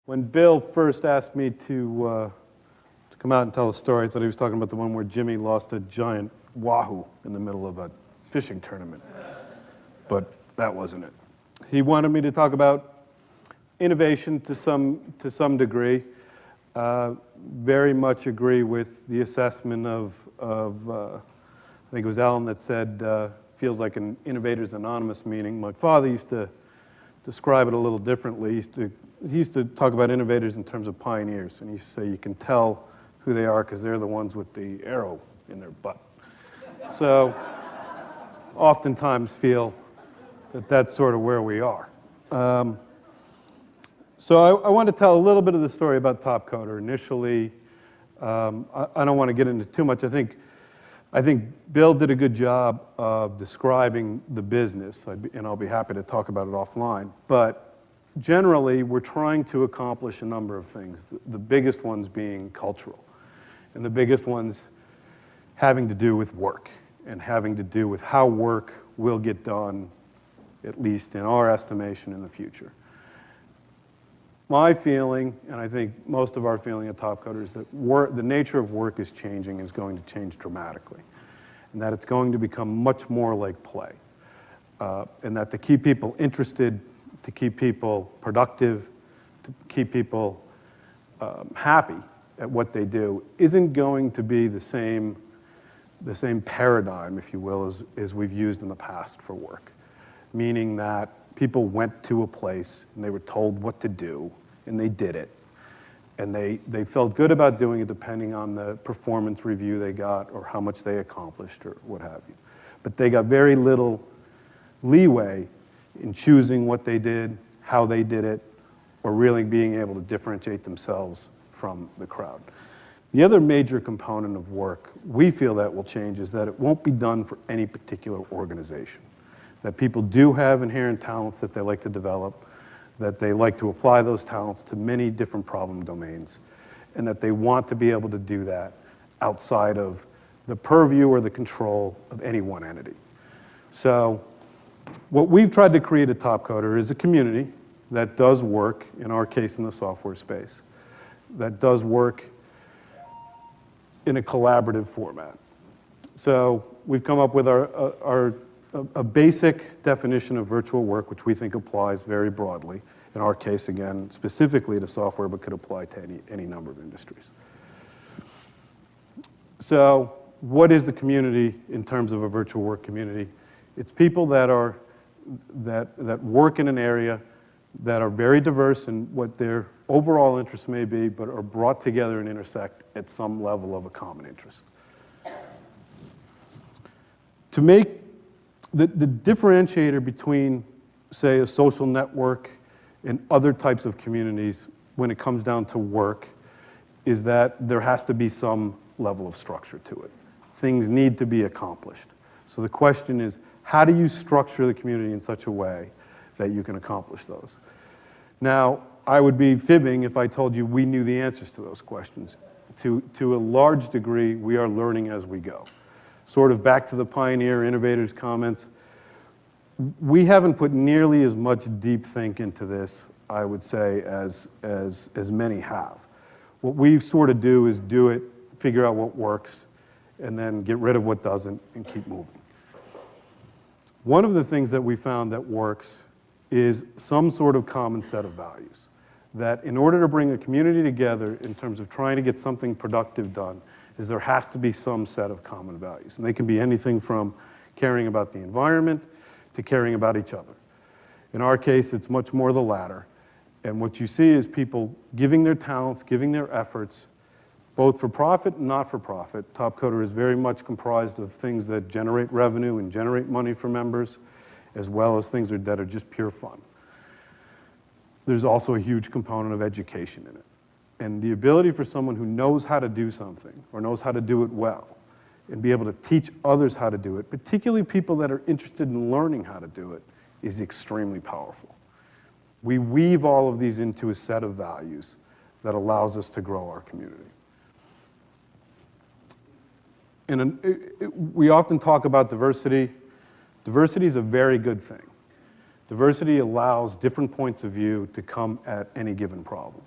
When Bill first asked me to come out and tell a story, I thought he was talking about the one where Jimmy lost a giant wahoo in the middle of a fishing tournament. But that wasn't it. He wanted me to talk about innovation to some degree. Very much agree with the assessment of I think it was Alan that said, feels like an Innovators Anonymous meeting. My father used to describe it a little differently. He used to talk about innovators in terms of pioneers, and he used to say you can tell who they are because they're the ones with the arrow in their butt. So oftentimes feel that that's sort of where we are. So I want to tell a little bit of the story about TopCoder. Initially, I don't want to get into too much. I think Bill did a good job of describing the business, and I'll be happy to talk about it offline. But generally, we're trying to accomplish a number of things, the biggest ones being cultural, and the biggest ones having to do with work, and having to do with how work will get done, at least in our estimation, in the future. My feeling, and I think most of our feeling at TopCoder, is that the nature of work is changing, is going to change dramatically, and that it's going to become much more like play, and that to keep people interested, to keep people productive, to keep people happy at what they do, isn't going to be the same paradigm, if you will, as we've used in the past for work, meaning that people went to a place and they were told what to do, and they did it. And they felt good about doing it depending on the performance review they got or how much they accomplished or what have you. But they got very little leeway in choosing what they did, how they did it, or really being able to differentiate themselves from the crowd. The other major component of work we feel that will change is that it won't be done for any particular organization. That people do have inherent talents that they like to develop, that they like to apply those talents to many different problem domains, and that they want to be able to do that outside of the purview or the control of any one entity. So what we've tried to create at TopCoder is a community that does work, in our case in the software space, that does work in a collaborative format. So we've come up with a basic definition of virtual work, which we think applies very broadly. In our case, again, specifically to software, but could apply to any number of industries. So what is the community in terms of a virtual work community? It's people that work in an area that are very diverse in what their overall interests may be, but are brought together and intersect at some level of a common interest. To make the differentiator between, say, a social network and other types of communities when it comes down to work is that there has to be some level of structure to it. Things need to be accomplished. So the question is, how do you structure the community in such a way that you can accomplish those? Now, I would be fibbing if I told you we knew the answers to those questions. To a large degree, we are learning as we go. Sort of back to the pioneer innovators comments, we haven't put nearly as much deep think into this, I would say, as many have. What we sort of do is do it, figure out what works, and then get rid of what doesn't and keep moving. One of the things that we found that works is some sort of common set of values. That in order to bring a community together in terms of trying to get something productive done, is there has to be some set of common values. And they can be anything from caring about the environment to caring about each other. In our case, it's much more the latter. And what you see is people giving their talents, giving their efforts, both for profit and not for profit. TopCoder is very much comprised of things that generate revenue and generate money for members, as well as things that are just pure fun. There's also a huge component of education in it. And the ability for someone who knows how to do something, or knows how to do it well, and be able to teach others how to do it, particularly people that are interested in learning how to do it, is extremely powerful. We weave all of these into a set of values that allows us to grow our community. And we often talk about diversity. Diversity is a very good thing. Diversity allows different points of view to come at any given problem.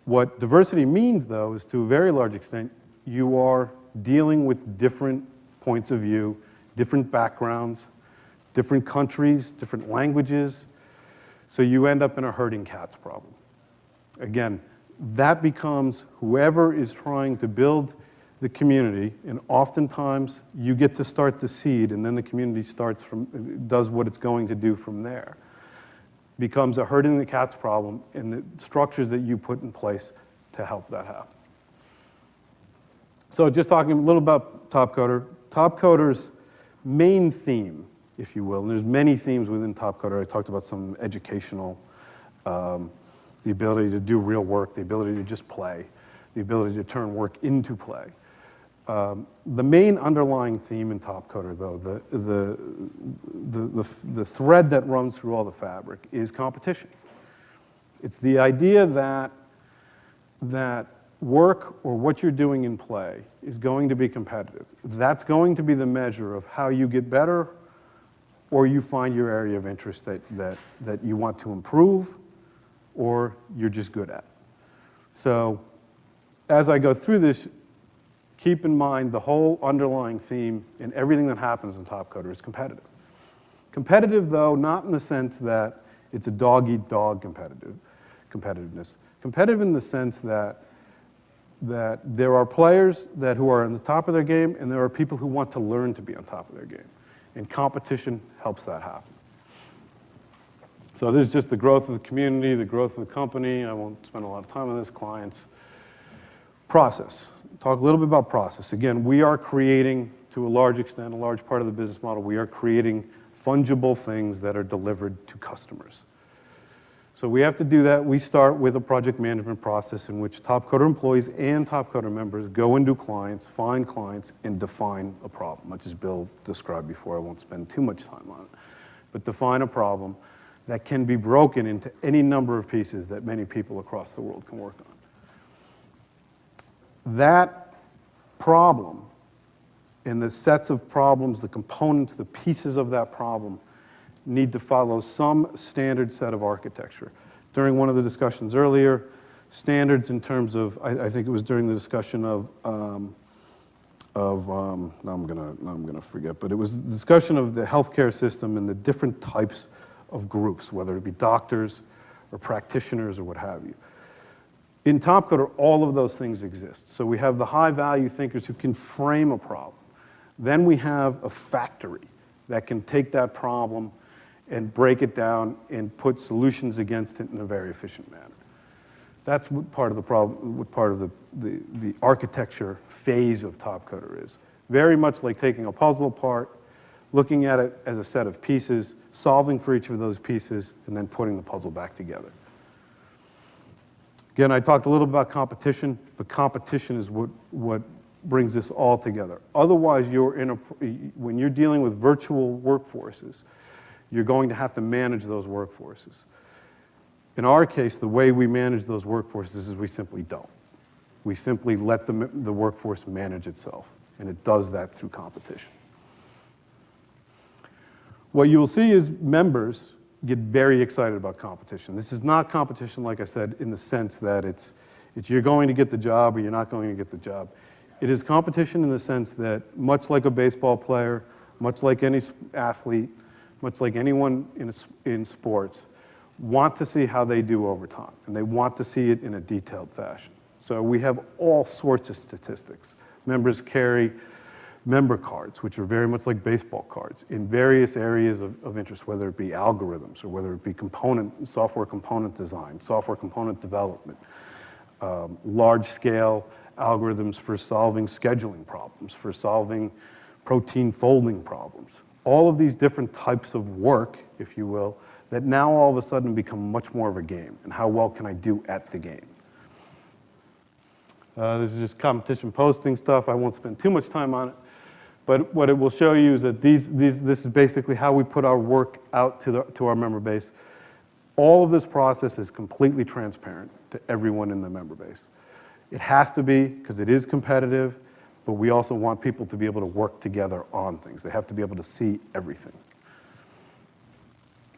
What diversity means, though, is to a very large extent, you are dealing with different points of view, different backgrounds, different countries, different languages, so you end up in a herding cats problem. Again, that becomes whoever is trying to build the community, and oftentimes you get to start the seed, and then the community does what it's going to do from there. Becomes a herding the cats problem in the structures that you put in place to help that happen. So just talking a little about TopCoder. TopCoder's main theme, if you will, and there's many themes within TopCoder. I talked about some educational, the ability to do real work, the ability to just play, the ability to turn work into play. The main underlying theme in TopCoder, though, the thread that runs through all the fabric is competition. It's the idea that work or what you're doing in play is going to be competitive. That's going to be the measure of how you get better or you find your area of interest that you want to improve or you're just good at. So as I go through this, keep in mind the whole underlying theme in everything that happens in TopCoder is competitive. Competitive, though, not in the sense that it's a dog-eat-dog competitiveness. Competitive in the sense that there are players who are on the top of their game, and there are people who want to learn to be on top of their game. And competition helps that happen. So this is just the growth of the community, the growth of the company. I won't spend a lot of time on this. Clients. Process. Talk a little bit about process. Again, we are creating, to a large extent, a large part of the business model, we are creating fungible things that are delivered to customers. So we have to do that. We start with a project management process in which TopCoder employees and TopCoder members go into clients, find clients, and define a problem, much as Bill described before. I won't spend too much time on it. But define a problem that can be broken into any number of pieces that many people across the world can work on. That problem and the sets of problems, the components, the pieces of that problem need to follow some standard set of architecture. During one of the discussions earlier, standards in terms of, I think it was during the discussion of now I'm gonna forget, but it was the discussion of the healthcare system and the different types of groups, whether it be doctors or practitioners or what have you. In TopCoder, all of those things exist. So we have the high-value thinkers who can frame a problem. Then we have a factory that can take that problem and break it down and put solutions against it in a very efficient manner. That's what part of the problem, what part of the architecture phase of TopCoder is. Very much like taking a puzzle apart, looking at it as a set of pieces, solving for each of those pieces, and then putting the puzzle back together. Again, I talked a little about competition, but competition is what brings this all together. Otherwise, when you're dealing with virtual workforces, you're going to have to manage those workforces. In our case, the way we manage those workforces is we simply don't. We simply let the workforce manage itself, and it does that through competition. What you will see is members get very excited about competition. This is not competition, like I said, in the sense that it's you're going to get the job or you're not going to get the job. It is competition in the sense that much like a baseball player, much like any athlete, much like anyone in sports, want to see how they do over time, and they want to see it in a detailed fashion. So we have all sorts of statistics. Members carry member cards, which are very much like baseball cards, in various areas of interest, whether it be algorithms or whether it be software component design, software component development, large-scale algorithms for solving scheduling problems, for solving protein folding problems. All of these different types of work, if you will, that now all of a sudden become much more of a game, and how well can I do at the game? This is just competition posting stuff. I won't spend too much time on it. But what it will show you is that this is basically how we put our work out to our member base. All of this process is completely transparent to everyone in the member base. It has to be, because it is competitive, but we also want people to be able to work together on things. They have to be able to see everything.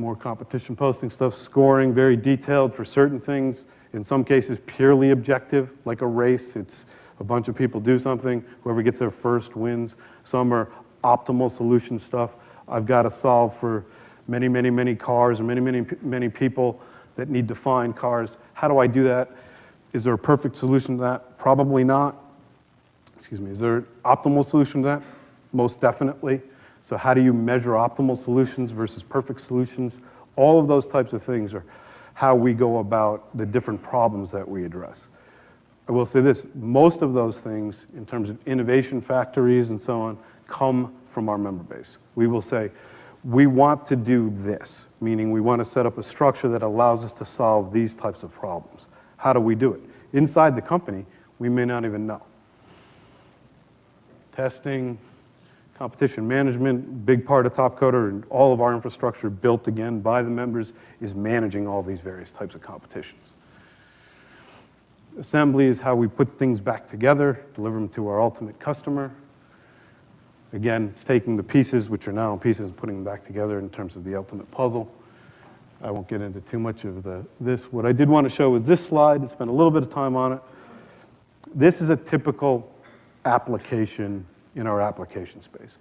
more competition posting stuff, scoring, very detailed for certain things. In some cases, purely objective, like a race. It's a bunch of people do something, whoever gets there first wins. Some are optimal solution stuff. I've got to solve for many, many, many cars or many, many, many people that need to find cars. How do I do that? Is there a perfect solution to that? Probably not. Excuse me. Is there an optimal solution to that? Most definitely. So how do you measure optimal solutions versus perfect solutions? All of those types of things are how we go about the different problems that we address. I will say this, most of those things, in terms of innovation factories and so on, come from our member base. We will say, we want to do this, meaning we want to set up a structure that allows us to solve these types of problems. How do we do it? Inside the company, we may not even know. Testing, competition management, big part of TopCoder, and all of our infrastructure built again by the members is managing all these various types of competitions. Assembly is how we put things back together, deliver them to our ultimate customer. Again, it's taking the pieces, which are now in pieces, and putting them back together in terms of the ultimate puzzle. I won't get into too much of this. What I did want to show was this slide and spend a little bit of time on it. This is a typical application in our application space.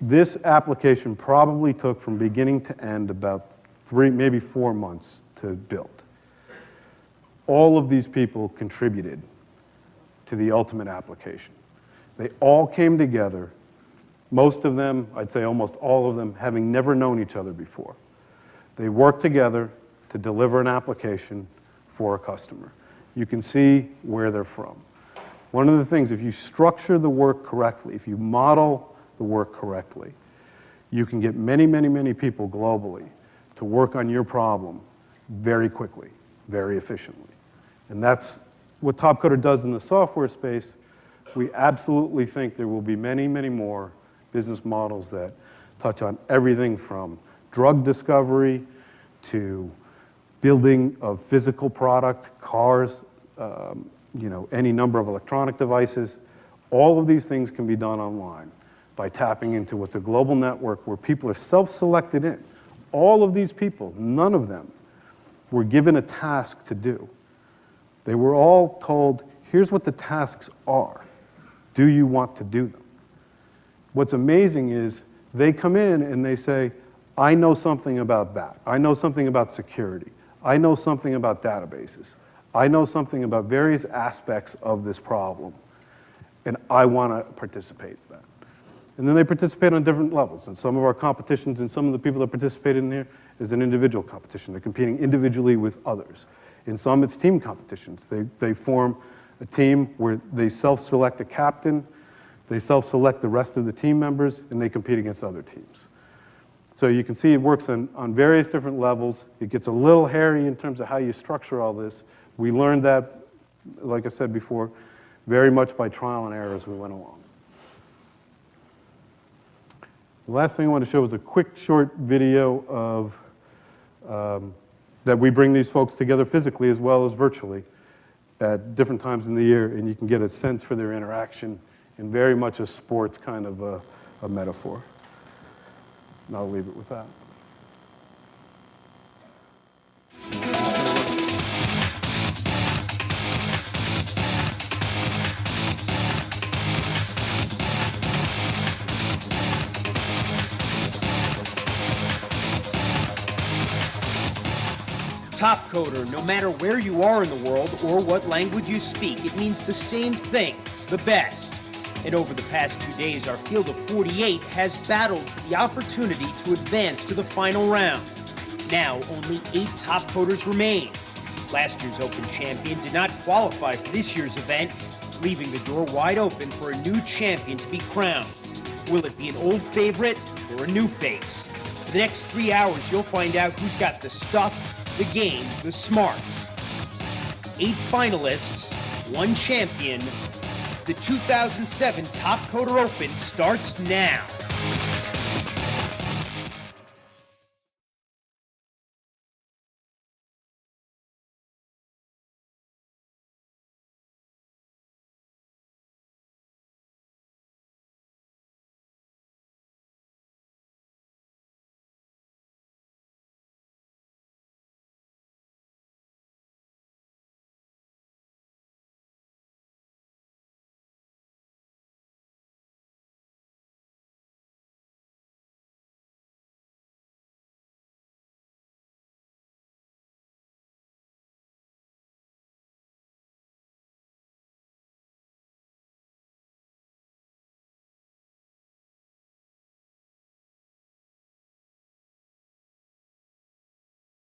This application probably took from beginning to end about 3, maybe 4 months to build. All of these people contributed to the ultimate application. They all came together, most of them, I'd say almost all of them, having never known each other before. They worked together to deliver an application for a customer. You can see where they're from. One of the things, if you structure the work correctly, if you model the work correctly, you can get many, many, many people globally to work on your problem very quickly, very efficiently. And that's what TopCoder does in the software space. We absolutely think there will be many, many more business models that touch on everything from drug discovery to building of physical product, cars, any number of electronic devices. All of these things can be done online by tapping into what's a global network where people are self-selected in. All of these people, none of them, were given a task to do. They were all told, here's what the tasks are. Do you want to do them? What's amazing is they come in and they say, I know something about that. I know something about security. I know something about databases. I know something about various aspects of this problem, and I want to participate in that. And then they participate on different levels. And some of our competitions and some of the people that participate in here is an individual competition. They're competing individually with others. In some, it's team competitions. They form a team where they self-select a captain, they self-select the rest of the team members, and they compete against other teams. So you can see it works on various different levels. It gets a little hairy in terms of how you structure all this. We learned that, like I said before, very much by trial and error as we went along. The last thing I want to show is a quick, short video of that we bring these folks together physically as well as virtually at different times in the year, and you can get a sense for their interaction in very much a sports kind of a metaphor. And I'll leave it with that. TopCoder, no matter where you are in the world or what language you speak, it means the same thing, the best. And over the past 2 days, our field of 48 has battled for the opportunity to advance to the final round. Now, only 8 TopCoders remain. Last year's Open champion did not qualify for this year's event, leaving the door wide open for a new champion to be crowned. Will it be an old favorite or a new face? For the next 3 hours, you'll find out who's got the stuff, the game, the smarts. 8 finalists, 1 champion. The 2007 TopCoder Open starts now.